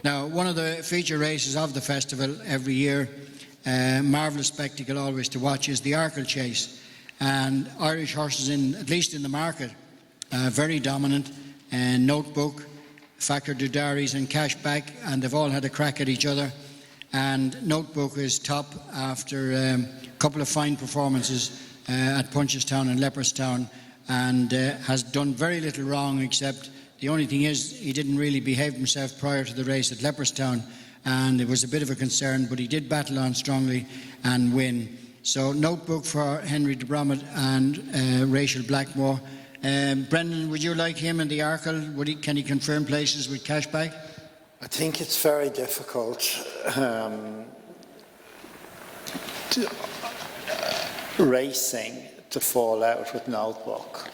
Now, one of the feature races of the festival every year, marvellous spectacle always to watch, is the Arkle chase. And Irish horses, at least in the market, very dominant. Notebook, Fakir Dudaris and Cashback, and they've all had a crack at each other. And Notebook is top after a couple of fine performances at Punchestown and Leopardstown, and has done very little wrong, except the only thing is he didn't really behave himself prior to the race at Leopardstown, and it was a bit of a concern, but he did battle on strongly and win. So Notebook for Henry de Brommet and Rachel Blackmore. Brendan, would you like him in the Arkle? Can he confirm places with Cashback? I think it's very difficult racing to fall out with Notebook.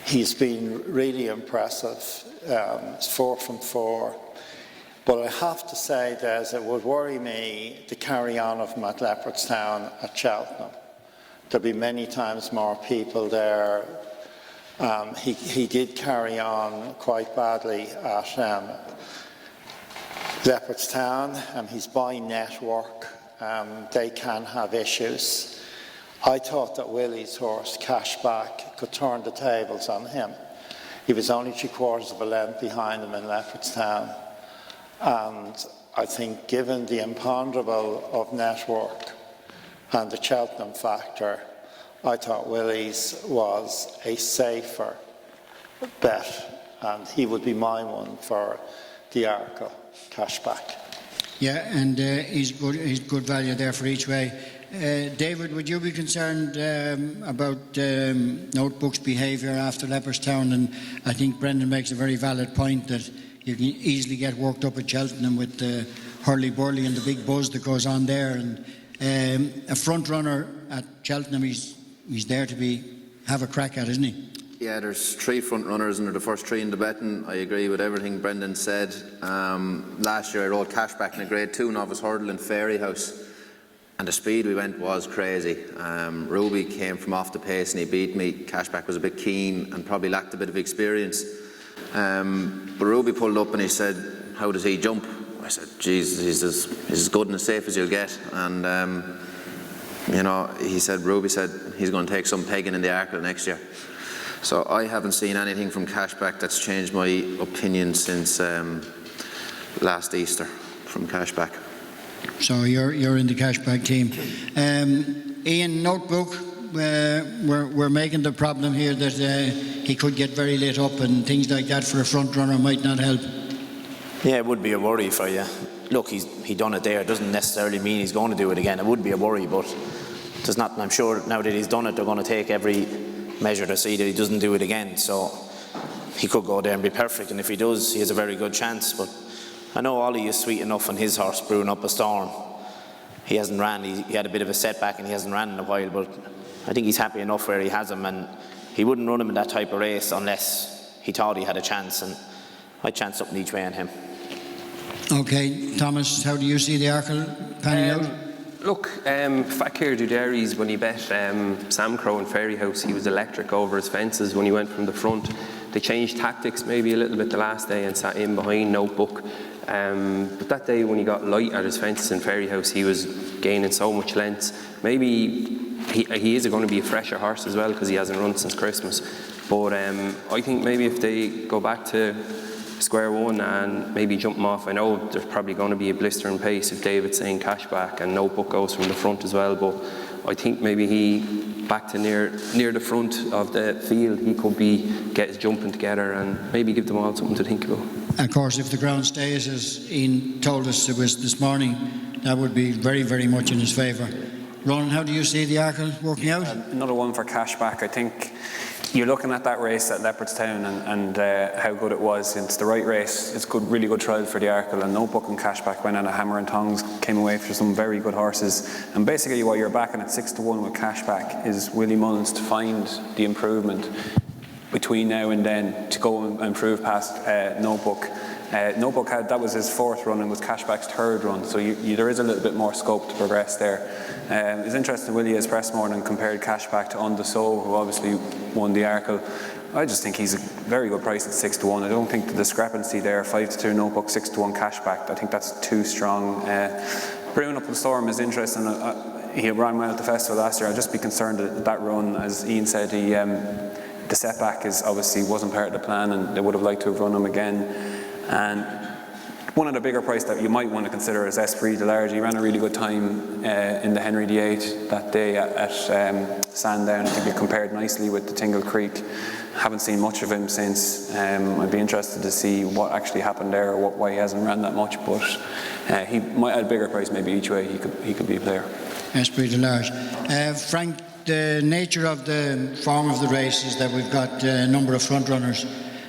He's been really impressive. It's 4 from 4. But I have to say, Des, it would worry me to carry on of him at Leopardstown at Cheltenham. There'll be many times more people there. He did carry on quite badly at Leopardstown. He's by network. They can have issues. I thought that Willie's horse, Cashback, could turn the tables on him. He was only 3/4 of a length behind him in Leopardstown. And I think, given the imponderable of network and the Cheltenham factor, I thought Willie's was a safer bet, and he would be my one for the Arkle, Cashback. Yeah, and he's good value there for each way. David, would you be concerned about Notebook's behaviour after Leopardstown? And I think Brendan makes a very valid point that you can easily get worked up at Cheltenham with the hurly-burly and the big buzz that goes on there. And a front runner at Cheltenham, he's there to have a crack at, isn't he? Yeah, there's 3 front runners and they're the first 3 in the betting. I agree with everything Brendan said. Last year I rode Cashback in a Grade 2 novice hurdle in Fairyhouse, and the speed we went was crazy. Ruby came from off the pace and he beat me. Cashback was a bit keen and probably lacked a bit of experience. But Ruby pulled up and he said, "How does he jump?" I said, "Geez, he's as good and as safe as you'll get." And Ruby said he's going to take some pegging in the Arkle next year. So I haven't seen anything from Cashback that's changed my opinion since last Easter from Cashback. So you're in the Cashback team. Ian, Notebook, we're making the problem here that he could get very lit up and things like that for a front runner might not help. Yeah, it would be a worry for you. Look, he done it there. It doesn't necessarily mean he's going to do it again. It would be a worry, but there's not. I'm sure now that he's done it, they're going to take every measure to see that he doesn't do it again. So he could go there and be perfect, and if he does, he has a very good chance. But I know Ollie is sweet enough on his horse, Brewing Up a Storm. He hasn't ran. He had a bit of a setback and he hasn't ran in a while, but I think he's happy enough where he has him, and he wouldn't run him in that type of race unless he thought he had a chance, and I'd chance something each way on him. Okay, Thomas, how do you see the Arkle panning out? Look, Fakir Dudaris, when he bet Sam Crow in Fairyhouse, he was electric over his fences when he went from the front. They changed tactics maybe a little bit the last day and sat in behind Notebook. But that day when he got light at his fences in Fairyhouse, he was gaining so much length. Maybe he is going to be a fresher horse as well because he hasn't run since Christmas. But I think maybe if they go back to square one and maybe jump him off, I know there's probably going to be a blistering pace if David's saying Cashback and Notebook goes from the front as well, but I think maybe he back to near the front of the field, he could get his jumping together and maybe give them all something to think about. Of course, if the ground stays as Ian told us it was this morning, that would be very, very much in his favour. Ronan, how do you see the Arkle working out? Another one for Cashback. I think you're looking at that race at Leopardstown and how good it was. It's the right race. It's good, really good trial for the Arkle, and Notebook and Cashback went on a hammer and tongs, came away for some very good horses. And basically what you're backing at 6-1 with Cashback is Willie Mullins to find the improvement between now and then to go and improve past Notebook. Notebook that was his 4th run and was Cashback's 3rd run, so there is a little bit more scope to progress there. It's interesting, Willie has press morning compared Cashback to Untitled Chapter, who obviously won the Arkle. I just think he's a very good price at 6-1. I don't think the discrepancy there, 5-2 notebook, 6-1 cashback, I think that's too strong. Brewing Up the Storm is interesting. He ran well at the festival last year. I'd just be concerned that run, as Ian said, the setback obviously wasn't part of the plan, and they would have liked to have run him again. And one of the bigger price that you might want to consider is Esprit de Large. He ran a really good time in the Henry VIII that day at Sandown. I think he compared nicely with the Tingle Creek. Haven't seen much of him since. I'd be interested to see what actually happened there, or why he hasn't ran that much. But he might add a bigger price maybe each way. He could be a player. Esprit de Large. Frank, the nature of the form of the race is that we've got a number of front runners.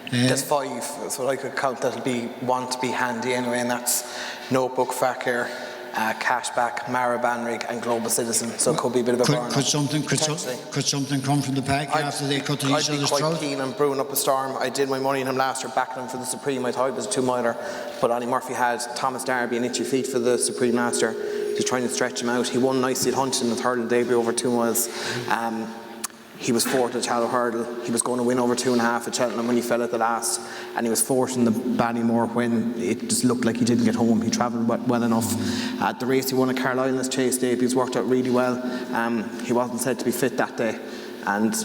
There's 5, so I could count that'll be one to be handy anyway, and that's Notebook, Fakir, Cashback, Mara Banrig and Global Citizen, so it could be a bit of a burn. Could something come from the pack after they cut to each other's throat? I'd be quite keen on Brewing Up a Storm. I did my money on him last year, backing him for the Supreme. I thought it was a 2-miler, but Ollie Murphy had Thomas Darby and Itchy Feet for the Supreme last year. He's trying to stretch him out. He won nicely at Huntington in the hurdle debut over 2 miles. He was 4th at Shallow Hurdle. He was going to win over 2.5 at Cheltenham when he fell at the last, and he was 4th in the Ballymore when it just looked like he didn't get home. He travelled well enough. At the race he won at Carlisle in his chase debuts, worked out really well. He wasn't said to be fit that day, and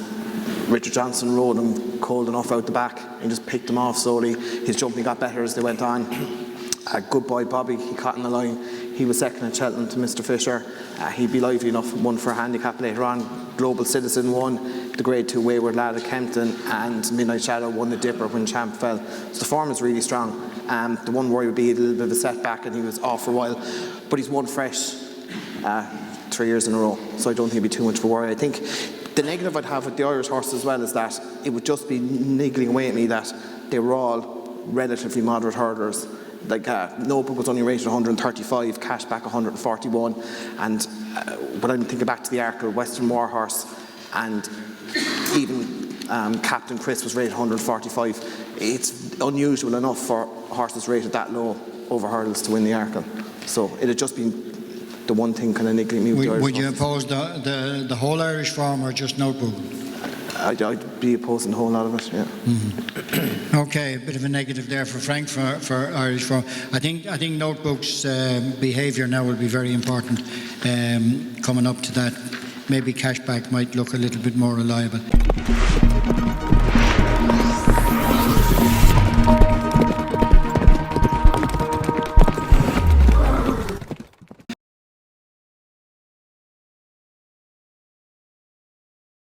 Richard Johnson rode him cold enough out the back and just picked him off slowly. His jumping got better as they went on. Good boy Bobby, he caught in the line. He was 2nd at Cheltenham to Mr Fisher. He'd be lively enough, won for a handicap later on. Global Citizen won the Grade 2 Wayward Lad at Kempton, and Midnight Shadow won the Dipper when Champ fell. So the form is really strong. The one worry would be a little bit of a setback, and he was off for a while, but he's won fresh 3 years in a row, so I don't think it'd be too much of a worry. I think the negative I'd have with the Irish horses as well is that it would just be niggling away at me that they were all relatively moderate hurdlers. Like Notebook was only rated 135, Cashback 141, and when I'm thinking back to the Arkle, Western Warhorse, and even Captain Chris was rated 145. It's unusual enough for horses rated that low over hurdles to win the Arkle. So it'd just be the one thing kind of niggling me with the Irish Would you horses. oppose the whole Irish form or just Notebook? I'd be opposing the whole lot of it, yeah. Mm-hmm. Okay, a bit of a negative there for Frank for Irish form. I think Notebook's behaviour now will be very important coming up to that. Maybe Cashback might look a little bit more reliable.